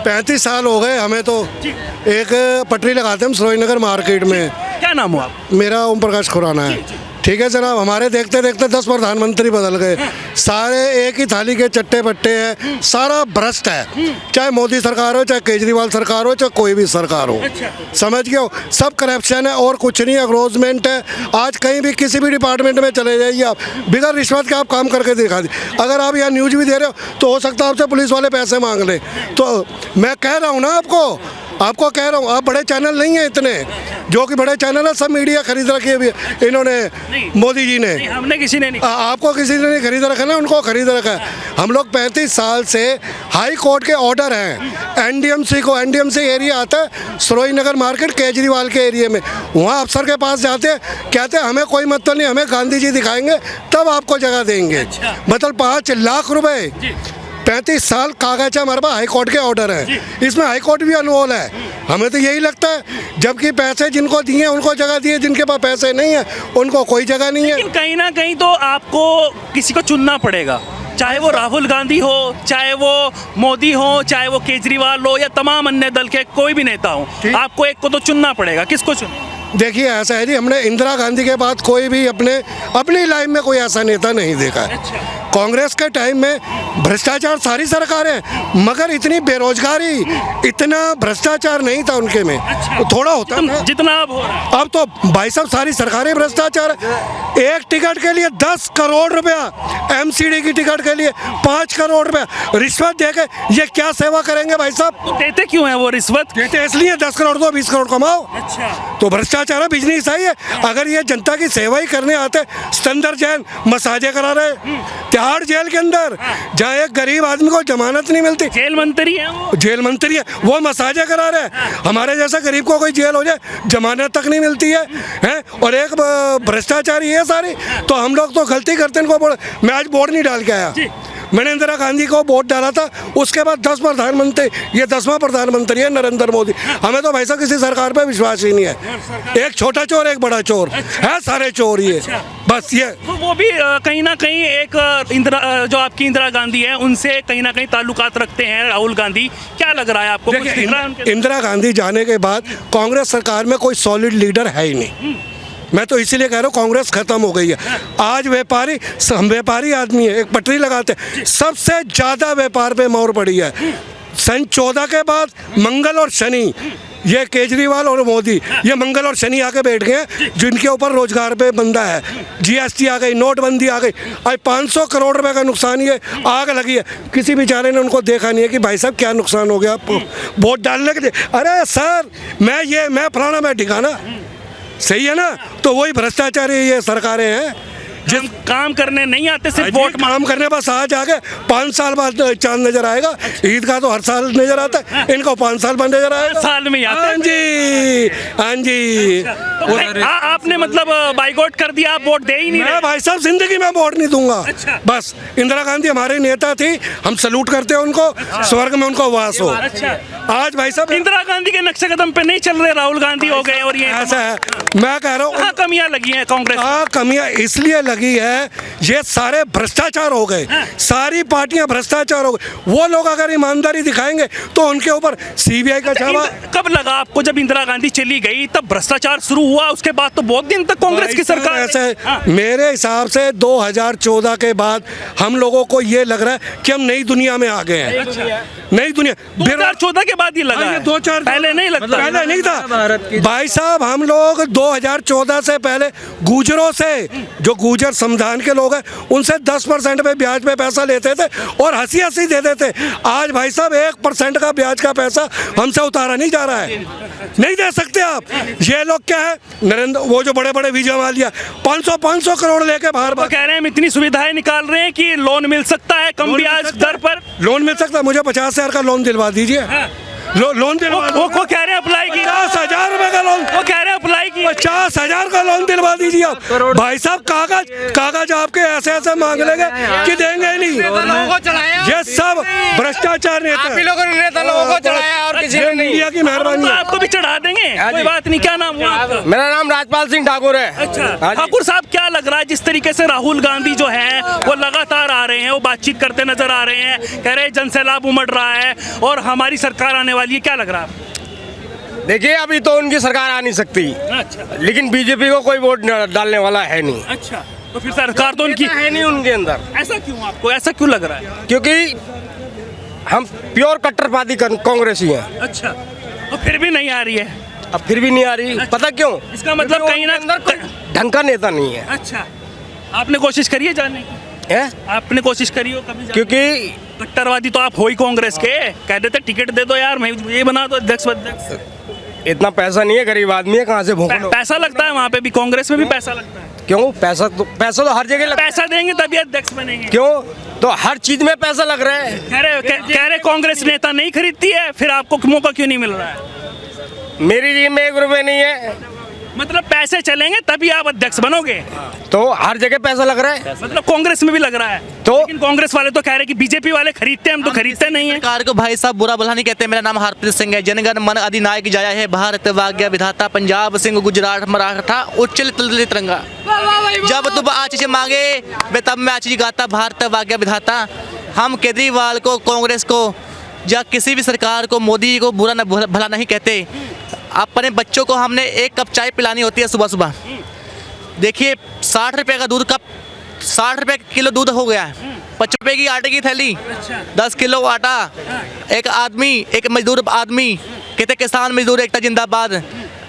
35 साल हो गए हमें तो। एक पटरी लगाते हैं हम सरोजनगर मार्केट में। क्या नाम हो आप? मेरा ओम प्रकाश खुराना है। ठीक है जनाब, हमारे देखते देखते 10 प्रधानमंत्री बदल गए। सारे एक ही थाली के चट्टे बट्टे हैं, सारा भ्रष्ट है। चाहे मोदी सरकार हो, चाहे केजरीवाल सरकार हो, चाहे कोई भी सरकार हो। समझ गए हो, सब करप्शन है और कुछ नहीं। अग्रोजमेंट है। आज कहीं भी किसी भी डिपार्टमेंट में चले जाइए आप, बिगर रिश्वत के आप काम करके दिखा दी। अगर आप यहाँ न्यूज़ भी दे रहे हो तो हो सकता है आपसे पुलिस वाले पैसे मांग लें। तो मैं कह रहा हूँ ना आपको कह रहा हूँ, आप बड़े चैनल नहीं हैं इतने, जो कि बड़े चैनल है सब मीडिया खरीद रखी है इन्होंने, मोदी जी ने। हमने किसी ने नहीं। आपको किसी ने नहीं खरीद रखा ना, उनको खरीद रखा है। हम लोग 35 साल से हाई कोर्ट के ऑर्डर हैं। एनडीएमसी एरिया आता है सरोजनगर मार्केट केजरीवाल के एरिया में। वहाँ अफसर के पास जाते हैं, कहते हैं हमें कोई मतलब नहीं, हमें गांधी जी दिखाएंगे तब आपको जगह देंगे। मतलब 5 लाख रुपए। 35 साल कागज है हमारे पास, हाई कोर्ट के ऑर्डर है। इसमें हाई कोर्ट भी अनमोल है। हमें तो यही लगता है, जबकि पैसे जिनको दिए उनको जगह दिए, जिनके पास पैसे नहीं है उनको कोई जगह नहीं है। कहीं ना कहीं तो आपको किसी को चुनना पड़ेगा, चाहे वो राहुल गांधी हो, चाहे वो मोदी हो, चाहे वो केजरीवाल हो, या तमाम अन्य दल के कोई भी नेता हो। आपको एक को तो चुनना पड़ेगा। किसको चुन? देखिए ऐसा है जी, हमने इंदिरा गांधी के बाद कोई भी अपनी लाइफ में कोई ऐसा नेता नहीं देखा है। कांग्रेस के टाइम में भ्रष्टाचार सारी सरकारें, मगर इतनी बेरोजगारी, इतना भ्रष्टाचार नहीं था उनके में। थोड़ा होता था जितना अब हो रहा है। अब तो भाई साहब सारी सरकारें भ्रष्टाचार है। एक टिकट के लिए 10 करोड़ रुपया, एमसीडी की टिकट के लिए 5 करोड़ रुपया रिश्वत देके ये क्या सेवा करेंगे भाई साहब? तो देते क्यों है वो रिश्वत? देते इसलिए 10 करोड़ दो 20 करोड़ कमाओ। तो भ्रष्टाचार है, बिजनेस है ये। अगर ये जनता की सेवा ही करने आते, स्तंदर जैन मसाजे करा रहे तिहाड़ जेल के अंदर, जहाँ एक गरीब आदमी को जमानत नहीं मिलती। जेल मंत्री है वो। जेल मंत्री है वो, मसाजे करा रहे हैं। हमारे जैसा गरीब को कोई जेल हो जाए जमानत तक नहीं मिलती है। और एक भ्रष्टाचारी है सारी। तो हम लोग तो गलती करते हैं इनको। मैं आज वोट नहीं डाल के आया, मैंने इंदिरा गांधी को वोट डाला था। उसके बाद 10 प्रधानमंत्री, ये 10वां प्रधानमंत्री है नरेंद्र मोदी। हमें तो भाई साहब किसी सरकार पे विश्वास ही नहीं है। एक छोटा चोर एक बड़ा चोर है, सारे चोर ही है बस ये। तो वो भी कहीं ना कहीं एक जो आपकी इंदिरा गांधी है उनसे कहीं ना कहीं ताल्लुकात रखते हैं राहुल गांधी। क्या लग रहा है आपको? इंदिरा गांधी जाने के बाद कांग्रेस सरकार में कोई सॉलिड लीडर है ही नहीं। मैं तो इसीलिए कह रहा हूँ कांग्रेस खत्म हो गई है। आज व्यापारी आदमी है, एक पटरी लगाते हैं, सबसे ज़्यादा व्यापार पे मोहर पड़ी है। सन 14 के बाद मंगल और शनि, ये केजरीवाल और मोदी, ये मंगल और शनि आके बैठ गए हैं, जिनके ऊपर रोजगार पे बंदा है। जीएसटी आ गई, नोटबंदी आ गई, आज 500 करोड़ रुपए का नुकसान, ये आग लगी है। किसी बेचारे ने उनको देखा नहीं है कि भाई साहब क्या नुकसान हो गया आपको वोट डालने के लिए। अरे सर मैं फलाना मैं ठिकाना, सही है ना? तो वही भ्रष्टाचारी ये सरकारें हैं। जिस काम करने नहीं आते, सिर्फ वोट काम करने बस आज आगे 5 साल बाद चांद नजर आएगा। ईद का तो हर साल नजर आता है, इनको 5 साल बाद नजर आएगा। साल में आता है। हाँ जी। तो आपने मतलब बाइकआउट कर दिया, आप वोट दे ही नहीं रहे? भाई साहब जिंदगी में वोट नहीं दूंगा। बस इंदिरा गांधी हमारी नेता थी, हम सलूट करते हैं उनको। स्वर्ग में उनको वास हो। आज भाई साहब इंदिरा गांधी के नक्शे कदम पे नहीं चल रहे, राहुल गांधी हो गए। और ये ऐसा है, मैं कह रहा हूँ कमियां लगी हैं कांग्रेस। कमियां इसलिए लगी है, ये सारे भ्रष्टाचार हो गए। सारी पार्टियां भ्रष्टाचार हो गई। वो लोग अगर ईमानदारी दिखाएंगे तो उनके ऊपर सीबीआई का छापा। कब लगा आपको? जब इंदिरा गांधी चली गई तब भ्रष्टाचार शुरू हुआ, उसके बाद तो बहुत दिन तक कांग्रेस की सरकार। ऐसे मेरे हिसाब से 2014 के बाद हम लोगों को ये लग रहा है कि हम नई दुनिया में आ गए हैं। नई दुनिया 2014 के बाद ही लगा है। 2-4 पहले नहीं लगता, पहले नहीं था भाई साहब। हम लोग 2014 से पहले गुजरों से, जो गुजर समुदाय के लोग हैं, उनसे 10% पे ब्याज पे पैसा लेते थे और हंसी दे देते। आज भाई साहब 1% का ब्याज का पैसा हमसे उतारा नहीं जा रहा है, नहीं दे सकते आप। ये लोग क्या है, नरेंद्र वो जो बड़े बड़े वीजा मालिया 500 करोड़ लेके बाहर कह रहे हैं हम इतनी सुविधाएं निकाल रहे हैं कि लोन मिल सकता है कम ब्याज दर पर। लोन मिल सकता है, मुझे 50,000 का लोन दिलवा दीजिए। लोन दिलवा वो कह रहे हैं अप्लाई की 50,000 रुपए का लोन। वो कह रहे हैं अप्लाई की 50,000 का लोन दिलवा दीजिए आप। भाई साहब कागज आपके ऐसे मांग लेंगे कि देंगे नहीं। ये सब भ्रष्टाचार नेता लोगों ने नेता लोगों को को चढ़ाया और किसी ने नहीं। इंडिया की मेहरबानी तो है। आपको भी चढ़ा देंगे, हाँ कोई जी। बात नहीं। क्या नाम हुआ आपका? मेरा नाम राजपाल सिंह ठाकुर है। अच्छा हाँ जी। ठाकुर साहब, क्या लग रहा है जिस तरीके से राहुल गांधी जो है वो लगातार आ रहे हैं, वो बातचीत करते नजर आ रहे हैं, कह रहे हैं जनसैलाब उमड़ रहा है और हमारी सरकार आने वाली है, क्या लग रहा है आपको? देखिए अभी तो उनकी सरकार आ नहीं सकती, अच्छा लेकिन बीजेपी को कोई वोट डालने वाला है नहीं। अच्छा, तो फिर सरकार तो उनकी है नहीं उनके अंदर, ऐसा क्यों? आपको ऐसा क्यों लग रहा है? क्योंकि हम प्योर कट्टरवादी कांग्रेसी हैं। अच्छा, तो फिर भी नहीं आ रही है। अब फिर भी नहीं आ रही, पता क्यों? इसका मतलब क्योंकि कहीं ना उनके अंदर कोई ढंग का नेता नहीं है। अच्छा, आपने कोशिश करी है जानने की? हैं? आपने कोशिश करी हो कभी जानने क्योंकि की? कट्टरवादी तो आप हो ही कांग्रेस के, कह देते टिकट दे दो यार, मैं ये बना दो अध्यक्ष अध्यक्ष। इतना पैसा नहीं है, गरीब आदमी है, कहाँ से भूखो? पैसा लगता है वहाँ पे भी, कांग्रेस में भी पैसा लगता है। क्यों? पैसा तो हर जगह लगता है। पैसा देंगे तभी अध्यक्ष बनेंगे। क्यों? तो हर चीज में पैसा लग रहा है। कह रहे कांग्रेस नेता नहीं खरीदती है, फिर आपको मौका क्यों नहीं मिल रहा है? मेरी जेब में 1 रुपए नहीं है, मतलब पैसे चलेंगे तभी आप अध्यक्ष बनोगे, तो हर जगह पैसा लग रहा है। मतलब कांग्रेस में भी लग रहा है। तो लेकिन कांग्रेस वाले तो कह रहे हैं कि बीजेपी वाले खरीदते हैं, हम तो खरीदते नहीं है। सरकार को भाई साहब बुरा भला नहीं कहते। मेरा नाम हरप्रीत सिंह है। जनगण मन अधिनायक जाया है भारत भाग्य विधाता, पंजाब सिंह गुजरात मराठा उच्चल तिरंगा। जब तुम आशीष मांगे वे तब मैं आशीष गाता, भारत भाग्य विधाता। हम केजरीवाल को, कांग्रेस को या किसी भी सरकार को, मोदी को बुरा भला नहीं कहते। अपने बच्चों को हमने 1 कप चाय पिलानी होती है सुबह सुबह। देखिए 60 रुपये का दूध कप, 60 रुपये किलो दूध हो गया है। 5 रुपये की आटे की थैली, 10 किलो आटा। एक आदमी, एक मजदूर आदमी, कहते किसान मजदूर एकता जिंदाबाद,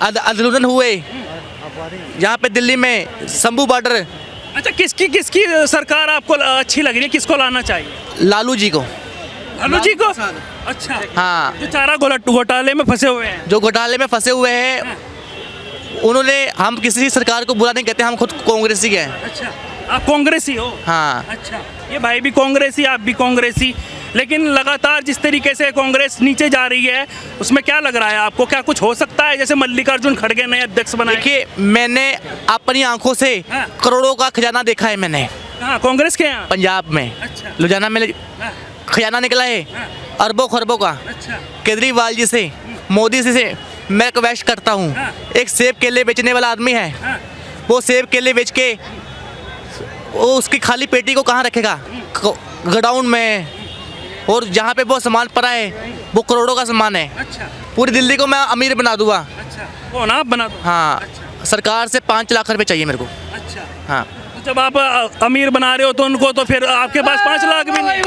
आंदोलन हुए यहाँ पे दिल्ली में शंभू बॉर्डर। अच्छा, किसकी सरकार आपको अच्छी लग रही है? किसको लाना चाहिए? लालू जी को। लालू जी को? अच्छा हाँ, जो चारा घोटाले में फंसे हुए हैं। जो घोटाले में फंसे हुए हैं उन्होंने, हम किसी सरकार को बुरा नहीं कहते, हम खुद कांग्रेसी हैं। अच्छा, आप कांग्रेसी हो? हाँ। अच्छा, ये भाई भी कांग्रेसी, आप भी कांग्रेसी, लेकिन लगातार जिस तरीके से कांग्रेस नीचे जा रही है उसमें क्या लग रहा है आपको? क्या कुछ हो सकता है? जैसे मल्लिकार्जुन खड़गे नए अध्यक्ष बनाए। देखिए मैंने अपनी आंखों से हाँ। करोड़ों का खजाना देखा है मैंने। हाँ, कांग्रेस के यहाँ? पंजाब में अच्छा। लुधियाना में हाँ, खजाना निकला है हाँ। अरबों खरबों का। अच्छा, केजरीवाल जी से, मोदी जी से मैं रिक्वेस्ट करता हूँ। हाँ। एक सेब केले बेचने वाला आदमी है, हाँ, वो सेब केले बेच के वो उसकी खाली पेटी को कहाँ रखेगा? गोडाउन में। और जहाँ पे वो सामान पड़ा है वो करोड़ों का सामान है। अच्छा, पूरी दिल्ली को मैं अमीर बना दूंगा। अच्छा, कौन आप बना दो? हाँ, सरकार से 5 लाख रुपए चाहिए मेरे को। अच्छा, हाँ, तो जब आप अमीर बना रहे हो तो उनको, तो फिर आपके पास 5 लाख भी नहीं?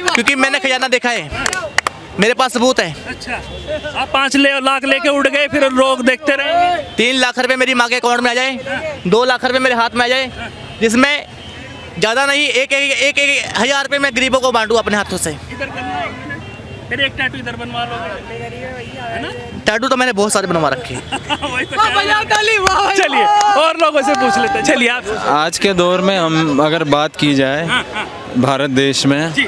क्योंकि मैंने खजाना देखा है, मेरे पास सबूत है। अच्छा, आप 5 लाख लेके उड़ गए, फिर लोग देखते रहे। 3 लाख रुपए मेरी माँ के अकाउंट में आ जाए, 2 लाख रुपए मेरे हाथ में आ जाए, जिसमें ज़्यादा नहीं एक हज़ार रुपये मैं गरीबों को बांटूँ अपने हाथों से। इधर करना है, फिर एक टैटू इधर बनवा लोगे, है ना? टैटू तो मैंने बहुत सारे बनवा रखे हैं। वही तो कह रहा हूं। चलिए और लोगों से पूछ लेते हैं। चलिए आप। आज के दौर में हम अगर बात की जाए हाँ, हाँ, भारत देश में, जी।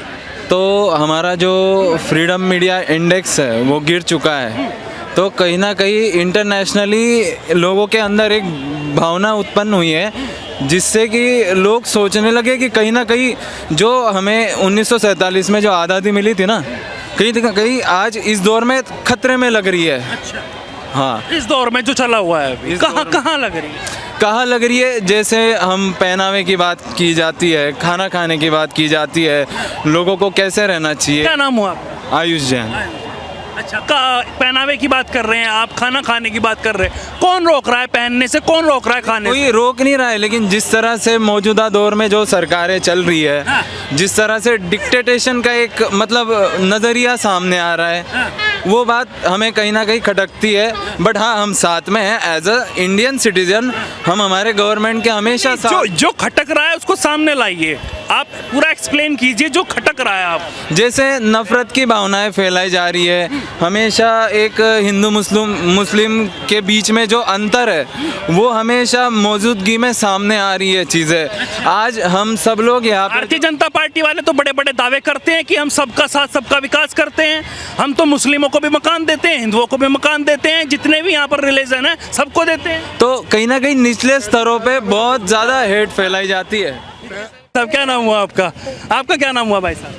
तो हमारा जो फ्रीडम मीडिया इंडेक्स है वो गिर चुका है। तो कहीं ना कहीं इंटरनेशनली लोगों के अंदर एक भावना उत्पन्न हुई है, जिससे कि लोग सोचने लगे कि कहीं ना कहीं जो हमें 1947 में जो आज़ादी मिली थी ना, कहीं ना कहीं आज इस दौर में खतरे में लग रही है। अच्छा, हाँ, इस दौर में जो चला हुआ है अभी, इस कहाँ दौर में। कहाँ लग रही है? कहाँ लग रही है? जैसे हम पहनावे की बात की जाती है, खाना खाने की बात की जाती है, लोगों को कैसे रहना चाहिए। क्या नाम हुआ आपका? आयुष जैन। अच्छा, पहनावे की बात कर रहे हैं आप, खाना खाने की बात कर रहे हैं। कौन रोक रहा है पहनने से? कौन रोक रहा है खाने से? कोई रोक नहीं रहा है, लेकिन जिस तरह से मौजूदा दौर में जो सरकारें चल रही है, हाँ। जिस तरह से डिक्टेटेशन का एक मतलब नज़रिया सामने आ रहा है, हाँ। वो बात हमें कहीं ना कहीं खटकती है। बट हाँ, हम साथ में हैं एज अ इंडियन सिटीजन। हम हमारे गवर्नमेंट के हमेशा साथ। जो खटक रहा है उसको सामने लाइए, आप पूरा एक्सप्लेन कीजिए जो खटक रहा है। आप जैसे नफरत की भावनाएं फैलाई जा रही है, हमेशा एक हिंदू मुस्लिम के बीच में जो अंतर है वो हमेशा मौजूदगी में सामने आ रही है चीज़ें। आज हम सब लोग यहाँ पे, भारतीय जनता पार्टी वाले तो बड़े बड़े दावे करते हैं कि हम सबका साथ सबका विकास करते हैं, हम तो मुस्लिमों को भी मकान देते हैं, हिंदुओं को भी मकान देते हैं, जितने भी यहाँ पर रिलीजन है सबको देते हैं। तो कहीं ना कहीं निचले स्तरों पे बहुत ज़्यादा हेट फैलाई जाती है। साहब क्या नाम हुआ आपका? आपका क्या नाम हुआ भाई साहब?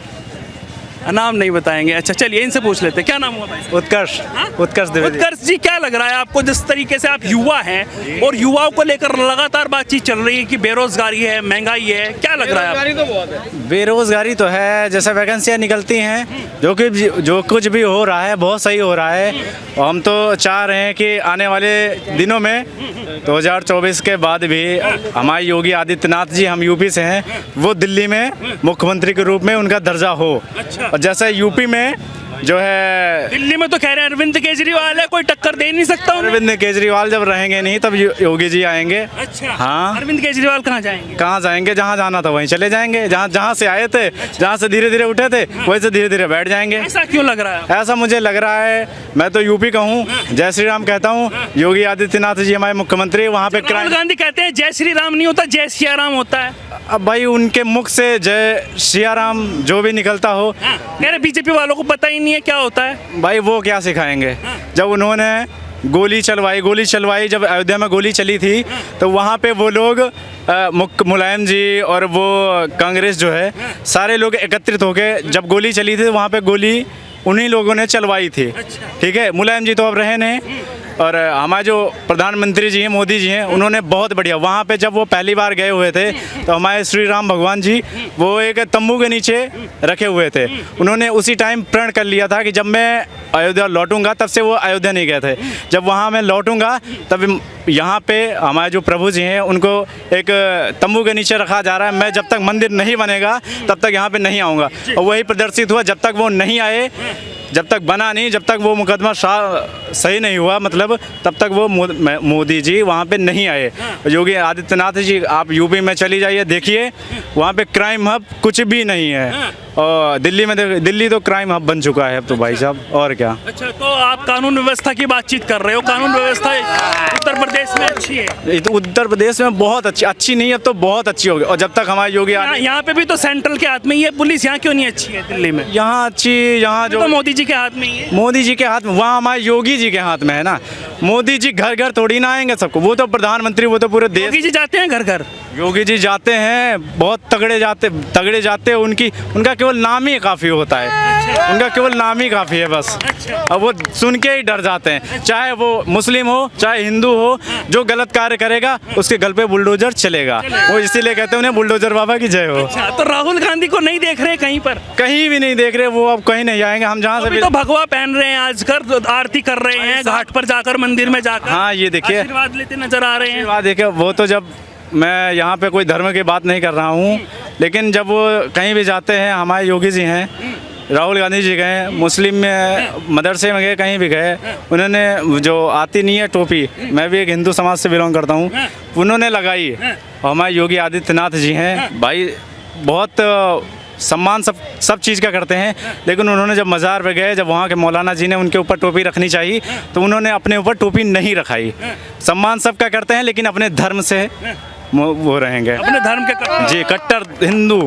नाम नहीं बताएंगे। अच्छा चलिए इनसे पूछ लेते हैं, क्या नाम हुआ भाई? उत्कर्ष हाँ? उत्कर्ष द्विवेदी। उत्कर्ष जी, क्या लग रहा है आपको, जिस तरीके से आप युवा हैं और युवाओं को लेकर लगातार बातचीत चल रही है कि बेरोजगारी है, महंगाई है, क्या लग रहा है आपको? बेरोजगारी तो है, जैसे वैकेंसियाँ निकलती हैं, जो कुछ भी हो रहा है बहुत सही हो रहा है। और हम तो चाह रहे हैं कि आने वाले दिनों में 2024 के बाद भी हमारे योगी आदित्यनाथ जी, हम यूपी से हैं, वो दिल्ली में मुख्यमंत्री के रूप में उनका दर्जा हो। अच्छा। और जैसे यूपी में जो है, दिल्ली में तो कह रहे हैं अरविंद केजरीवाल है, कोई टक्कर दे नहीं सकता उन्हें। अरविंद केजरीवाल जब रहेंगे नहीं तब योगी जी आएंगे। अच्छा। हाँ। अरविंद केजरीवाल कहाँ जाएंगे? कहाँ जाएंगे, जहाँ जाना था वहीं चले जाएंगे, जहाँ से आए थे, जहाँ से धीरे धीरे उठे थे वहीं से धीरे धीरे बैठ जाएंगे। ऐसा क्यों लग रहा है? ऐसा मुझे लग रहा है, मैं तो यूपी का हूँ, जय श्री राम कहता हूँ। योगी आदित्यनाथ जी हमारे मुख्यमंत्री, वहाँ पे राहुल गांधी कहते हैं जय श्री राम नहीं होता, जय सिया राम होता है। अब भाई उनके मुख से जय सिया राम जो भी निकलता हो, कह रहे बीजेपी वालों को पता ही नहीं है क्या होता है। भाई वो क्या सिखाएंगे। जब उन्होंने गोली चलवाई, जब अयोध्या में गोली चली थी तो वहाँ पे वो लोग मुलायम जी और वो कांग्रेस जो है, सारे लोग एकत्रित होके जब गोली चली थी तो वहाँ पे गोली उन्हीं लोगों ने चलवाई थी। ठीक है, मुलायम जी तो अब रहे नहीं। और हमारे जो प्रधानमंत्री जी हैं, मोदी जी हैं, उन्होंने बहुत बढ़िया, वहाँ पे जब वो पहली बार गए हुए थे तो हमारे श्री राम भगवान जी वो एक तंबू के नीचे रखे हुए थे। उन्होंने उसी टाइम प्रण कर लिया था कि जब मैं अयोध्या लौटूंगा, तब से वो अयोध्या नहीं गए थे, जब वहाँ मैं लौटूंगा तब यहाँ पे हमारे जो प्रभु जी हैं उनको एक तंबू के नीचे रखा जा रहा है। मैं जब तक मंदिर नहीं बनेगा तब तक यहाँ पे नहीं आऊँगा। और वही प्रदर्शित हुआ, जब तक वो नहीं आए, जब तक बना नहीं, जब तक वो मुकदमा सही नहीं हुआ, मतलब तब तक वो मोदी जी वहाँ पे नहीं आए। योगी आदित्यनाथ जी, आप यूपी में चली जाइए, देखिए वहाँ पे क्राइम हब कुछ भी नहीं है। और दिल्ली तो क्राइम हब बन चुका है अब तो भाई साहब, और क्या। अच्छा, तो आप कानून व्यवस्था की बातचीत कर रहे हो, कानून व्यवस्था उत्तर प्रदेश में अच्छी है? ये तो उत्तर प्रदेश में बहुत अच्छी नहीं है, अब तो बहुत अच्छी होगी। और जब तक हमारे योगी यहाँ पे भी तो सेंट्रल के हाथ में ही है पुलिस, यहाँ क्यों नहीं अच्छी है दिल्ली में? यहाँ अच्छी, यहाँ जो तो मोदी जी के हाथ में ही है। मोदी जी के हाथ में, वहाँ हमारे योगी जी के हाथ में है ना। मोदी जी घर घर थोड़ी ना आएंगे सबको, वो तो प्रधानमंत्री, वो तो पूरे देश। योगी जी जाते हैं घर घर? योगी जी जाते हैं, बहुत तगड़े जाते हैं। उनका केवल नाम ही काफ़ी होता है, उनका केवल नाम ही काफ़ी है बस। अब वो सुन के ही डर जाते हैं, चाहे वो मुस्लिम हो चाहे हिंदू हो, जो गलत कार्य करेगा उसके गल पे बुलडोजर चलेगा। वो इसीलिए कहते हैं उन्हें बुलडोजर बाबा की जय हो। तो राहुल गांधी को नहीं देख रहे कहीं पर? कहीं भी नहीं देख रहे, वो अब कहीं नहीं जाएंगे। हम जहाँ से भी तो भगवा पहन रहे हैं, आजकल आरती कर रहे हैं घाट पर जाकर, मंदिर में जाकर। हाँ, ये देखिए, आशीर्वाद लेते नजर आ रहे हैं। आशीर्वाद देखिए, वो तो जब, मैं यहाँ पे कोई धर्म की बात नहीं कर रहा हूँ, लेकिन जब वो कहीं भी जाते हैं, हमारे योगी जी हैं, राहुल गांधी जी गए, मुस्लिम में मदरसे में गए, कहीं भी गए, उन्होंने जो आती नहीं है टोपी, मैं भी एक हिंदू समाज से बिलोंग करता हूँ, उन्होंने लगाई। और हमारे योगी आदित्यनाथ जी हैं भाई, बहुत सम्मान सब चीज़ का करते हैं। लेकिन उन्होंने जब मज़ार पे गए, जब वहाँ के मौलाना जी ने उनके ऊपर टोपी रखनी चाहिए तो उन्होंने अपने ऊपर टोपी नहीं रखाई। सम्मान सबका करते हैं लेकिन अपने धर्म से वो रहेंगे, अपने धर्म के जी, कट्टर हिंदू।